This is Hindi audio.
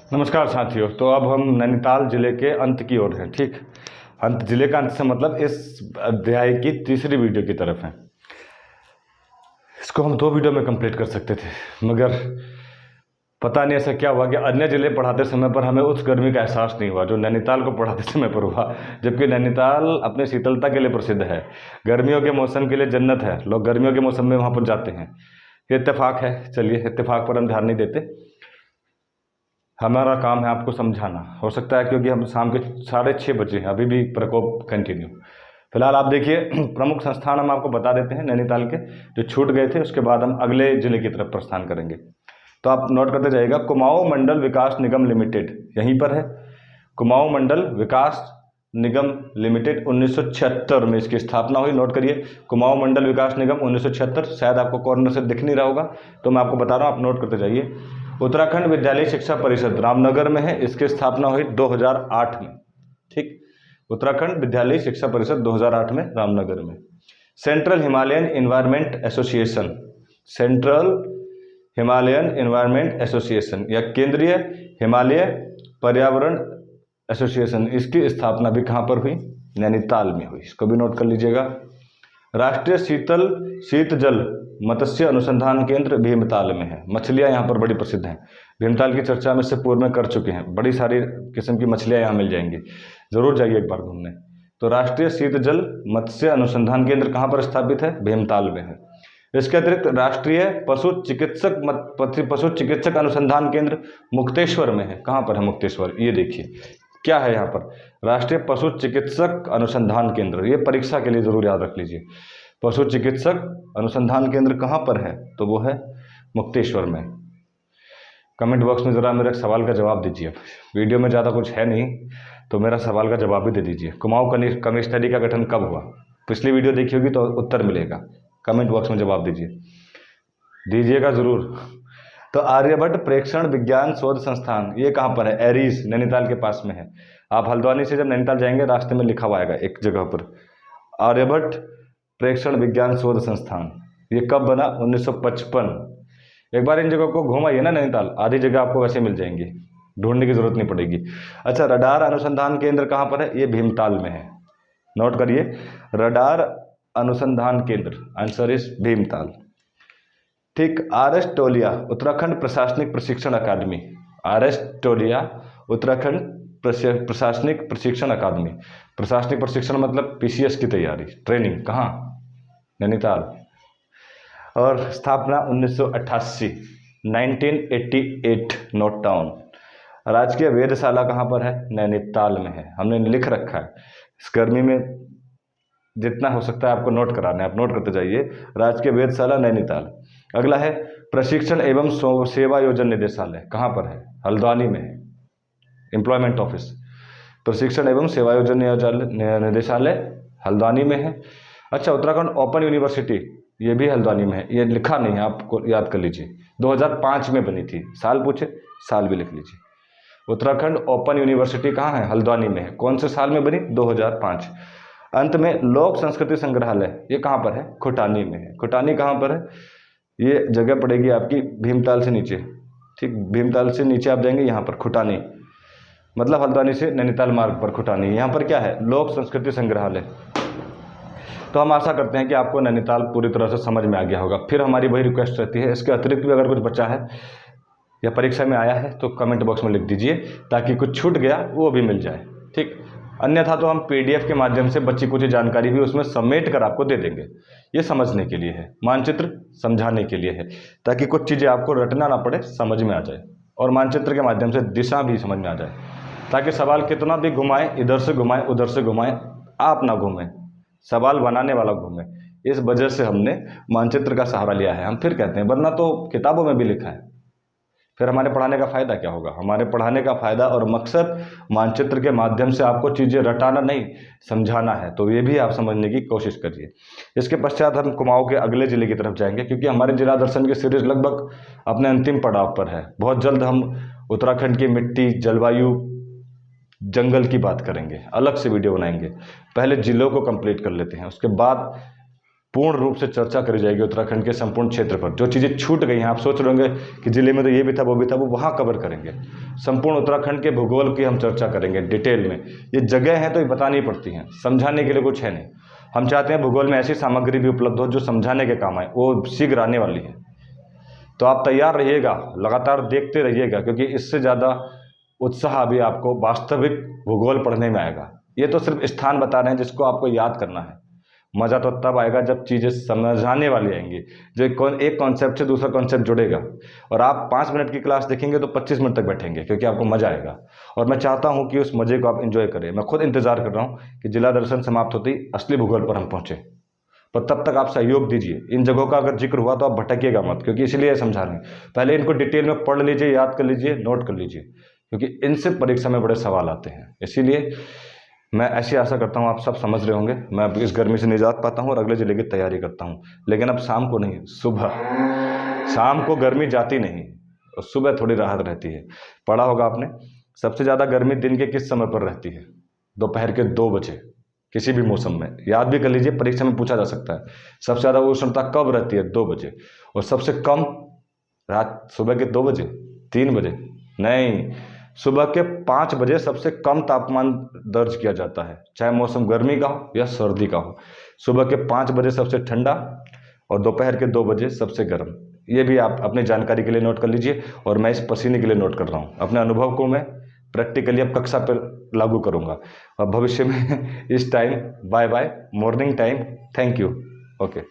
नमस्कार साथियों। तो अब हम नैनीताल जिले के अंत की ओर हैं। ठीक, अंत, जिले का अंत से मतलब इस अध्याय की तीसरी वीडियो की तरफ है। इसको हम 2 वीडियो में कंप्लीट कर सकते थे, मगर पता नहीं ऐसा क्या हुआ कि अन्य जिले पढ़ाते समय पर हमें उस गर्मी का एहसास नहीं हुआ जो नैनीताल को पढ़ाते समय पर हुआ। जबकि नैनीताल अपने शीतलता के लिए प्रसिद्ध है, गर्मियों के मौसम के लिए जन्नत है। लोग गर्मियों के मौसम में वहाँ पर जाते हैं। ये इत्तेफाक है। चलिए, इत्तेफाक पर हम ध्यान नहीं देते। हमारा काम है आपको समझाना। हो सकता है क्योंकि हम शाम के 6:30 बजे हैं, अभी भी प्रकोप कंटिन्यू। फिलहाल आप देखिए, प्रमुख संस्थान हम आपको बता देते हैं नैनीताल के जो छूट गए थे। उसके बाद हम अगले जिले की तरफ प्रस्थान करेंगे। तो आप नोट करते जाइएगा। कुमाऊं मंडल विकास निगम लिमिटेड यहीं पर है। कुमाऊं मंडल विकास निगम लिमिटेड 1976 में इसकी स्थापना हुई। नोट करिए, कुमाऊं मंडल विकास निगम 1976। शायद आपको कॉर्नर से दिख नहीं रहा होगा, तो मैं आपको बता रहा हूँ, आप नोट करते जाइए। उत्तराखंड विद्यालय शिक्षा परिषद रामनगर में है। इसकी स्थापना हुई 2008 में। ठीक, उत्तराखंड विद्यालय शिक्षा परिषद 2008 में रामनगर में। Central Himalayan environment association, central Himalayan environment association या केंद्रीय हिमालय पर्यावरण एसोसिएशन, इसकी स्थापना भी कहाँ पर हुई? नैनीताल में हुई। इसको भी नोट कर लीजिएगा। राष्ट्रीय शीत जल मत्स्य अनुसंधान केंद्र भीमताल में है। मछलियाँ यहाँ पर बड़ी प्रसिद्ध हैं। भीमताल की चर्चा में इससे पूर्व में कर चुके हैं। बड़ी सारी किस्म की मछलियाँ यहाँ मिल जाएंगी, ज़रूर जाइए एक बार घूमने। तो राष्ट्रीय शीत जल मत्स्य अनुसंधान केंद्र कहाँ पर स्थापित है? भीमताल में है। इसके अतिरिक्त राष्ट्रीय पशु चिकित्सक अनुसंधान केंद्र मुक्तेश्वर में है। कहाँ पर है मुक्तेश्वर? ये देखिए क्या है यहाँ पर, राष्ट्रीय पशु चिकित्सक अनुसंधान केंद्र। ये परीक्षा के लिए जरूर याद रख लीजिए। पशु चिकित्सक अनुसंधान केंद्र कहाँ पर है? तो वो है मुक्तेश्वर में। कमेंट बॉक्स में ज़रा मेरे सवाल का जवाब दीजिए। वीडियो में ज़्यादा कुछ है नहीं, तो मेरा सवाल का जवाब भी दे दीजिए। कुमाऊं कम्युनिस्ट स्टडी का गठन कब हुआ? पिछली वीडियो देखी होगी तो उत्तर मिलेगा। कमेंट बॉक्स में जवाब दीजिएगा ज़रूर। तो आर्यभट्ट प्रेक्षण विज्ञान शोध संस्थान, ये कहाँ पर है? एरीज, नैनीताल के पास में है। आप हल्द्वानी से जब नैनीताल जाएंगे, रास्ते में लिखा हुआ आएगा एक जगह पर, आर्यभट्ट प्रेक्षण विज्ञान शोध संस्थान। ये कब बना? 1955। एक बार इन जगहों को घुमाइए ना नैनीताल, आधी जगह आपको वैसे मिल जाएंगी, ढूंढने की जरूरत नहीं पड़ेगी। अच्छा, रडार अनुसंधान केंद्र कहाँ पर है? ये भीमताल में है। नोट करिए, रडार अनुसंधान केंद्र, आंसर इज भीमताल। ठीक, RS टोलिया उत्तराखंड प्रशासनिक प्रशिक्षण अकादमी, RS टोलिया उत्तराखंड प्रशासनिक प्रशिक्षण अकादमी। प्रशासनिक प्रशिक्षण मतलब PCS की तैयारी, ट्रेनिंग। कहाँ? नैनीताल। और स्थापना 1988, 1988। Note down. राजकीय वेधशाला कहाँ पर है? नैनीताल में है। हमने लिख रखा है। इस गर्मी में जितना हो सकता है आपको नोट कराना है, आप नोट करते जाइए। राजकीय वेधशाला नैनीताल। अगला है प्रशिक्षण एवं सेवा योजन निदेशालय, कहाँ पर है? हल्द्वानी में है। एम्प्लॉयमेंट ऑफिस, प्रशिक्षण एवं सेवा योजन निदेशालय हल्द्वानी में है। अच्छा, उत्तराखंड ओपन यूनिवर्सिटी, ये भी हल्द्वानी में है। ये लिखा नहीं है, आपको याद कर लीजिए। 2005 में बनी थी। साल पूछे, साल भी लिख लीजिए। उत्तराखंड ओपन यूनिवर्सिटी कहाँ है? हल्द्वानी में है। कौन से साल में बनी? 2005। अंत में लोक संस्कृति संग्रहालय, ये कहाँ पर है? खुटानी में है। खुटानी कहाँ पर है? ये जगह पड़ेगी आपकी भीमताल से नीचे। ठीक, भीमताल से नीचे आप जाएंगे, यहाँ पर खुटानी, मतलब हल्द्वानी से नैनीताल मार्ग पर खुटानी। यहाँ पर क्या है? लोक संस्कृति संग्रहालय। तो हम आशा करते हैं कि आपको नैनीताल पूरी तरह से समझ में आ गया होगा। फिर हमारी वही रिक्वेस्ट रहती है, इसके अतिरिक्त भी अगर कुछ बचा है या परीक्षा में आया है तो कमेंट बॉक्स में लिख दीजिए, ताकि कुछ छूट गया वो भी मिल जाए। ठीक, अन्यथा तो हम PDF के माध्यम से बच्ची कुछ जानकारी भी उसमें समेट कर आपको दे देंगे। ये समझने के लिए है, मानचित्र समझाने के लिए है, ताकि कुछ चीज़ें आपको रटना ना पड़े, समझ में आ जाए। और मानचित्र के माध्यम से दिशा भी समझ में आ जाए, ताकि सवाल कितना भी घुमाएं, इधर से घुमाएं उधर से घुमाएं, आप ना घूमें, सवाल बनाने वाला घूमे। इस वजह से हमने मानचित्र का सहारा लिया है। हम फिर कहते हैं, वरना तो किताबों में भी लिखा है। फिर हमारे पढ़ाने का फ़ायदा क्या होगा? हमारे पढ़ाने का फ़ायदा और मकसद मानचित्र के माध्यम से आपको चीज़ें रटाना नहीं, समझाना है। तो ये भी आप समझने की कोशिश करिए। इसके पश्चात हम कुमाऊं के अगले ज़िले की तरफ जाएंगे, क्योंकि हमारे जिला दर्शन की सीरीज़ लगभग अपने अंतिम पड़ाव पर है। बहुत जल्द हम उत्तराखंड की मिट्टी, जलवायु, जंगल की बात करेंगे, अलग से वीडियो बनाएंगे। पहले जिलों को कंप्लीट कर लेते हैं, उसके बाद पूर्ण रूप से चर्चा करी जाएगी उत्तराखंड के संपूर्ण क्षेत्र पर। जो चीज़ें छूट गई हैं, आप सोच रहे होंगे कि ज़िले में तो ये भी था वो भी था, वो वहाँ कवर करेंगे। संपूर्ण उत्तराखंड के भूगोल की हम चर्चा करेंगे डिटेल में। ये जगह हैं तो ये बतानी पड़ती हैं, समझाने के लिए कुछ है नहीं। हम चाहते हैं भूगोल में ऐसी सामग्री भी उपलब्ध हो जो समझाने के काम आए, वो शीघ्र आने वाली है। तो आप तैयार रहिएगा, लगातार देखते रहिएगा, क्योंकि इससे ज़्यादा उत्साह अभी आपको वास्तविक भूगोल पढ़ने में आएगा। ये तो सिर्फ स्थान बता रहे हैं जिसको आपको याद करना है। मज़ा तो तब आएगा जब चीज़ें समझाने वाली आएंगी, जो एक कॉन्सेप्ट से दूसरा कॉन्सेप्ट जुड़ेगा। और आप 5 मिनट की क्लास देखेंगे तो 25 मिनट तक बैठेंगे, क्योंकि आपको मज़ा आएगा। और मैं चाहता हूँ कि उस मज़े को आप एंजॉय करें। मैं खुद इंतज़ार कर रहा हूँ कि जिला दर्शन समाप्त होते ही असली भूगोल पर हम पहुँचे। पर तब तक आप सहयोग दीजिए। इन जगहों का अगर जिक्र हुआ तो आप भटकिएगा मत, क्योंकि इसलिए समझा रहे हैं। पहले इनको डिटेल में पढ़ लीजिए, याद कर लीजिए, नोट कर लीजिए, क्योंकि इनसे परीक्षा में बड़े सवाल आते हैं। इसीलिए मैं ऐसी आशा करता हूँ आप सब समझ रहे होंगे। मैं अब इस गर्मी से निजात पाता हूँ और अगले ज़िले की तैयारी करता हूँ। लेकिन अब शाम को नहीं, सुबह। शाम को गर्मी जाती नहीं और सुबह थोड़ी राहत रहती है। पढ़ा होगा आपने, सबसे ज़्यादा गर्मी दिन के किस समय पर रहती है? दोपहर के 2 बजे, किसी भी मौसम में। याद भी कर लीजिए, परीक्षा में पूछा जा सकता है। सबसे ज़्यादा उष्णता कब रहती है? 2 बजे। और सबसे कम रात सुबह के 2 बजे, 3 बजे नहीं, सुबह के 5 बजे सबसे कम तापमान दर्ज किया जाता है, चाहे मौसम गर्मी का हो या सर्दी का हो। सुबह के 5 बजे सबसे ठंडा और दोपहर के 2 बजे सबसे गर्म। ये भी आप अपनी जानकारी के लिए नोट कर लीजिए। और मैं इस पसीने के लिए नोट कर रहा हूँ। अपने अनुभव को मैं प्रैक्टिकली अब कक्षा पर लागू करूँगा। अब भविष्य में इस time bye bye, morning time. Thank you. Okay.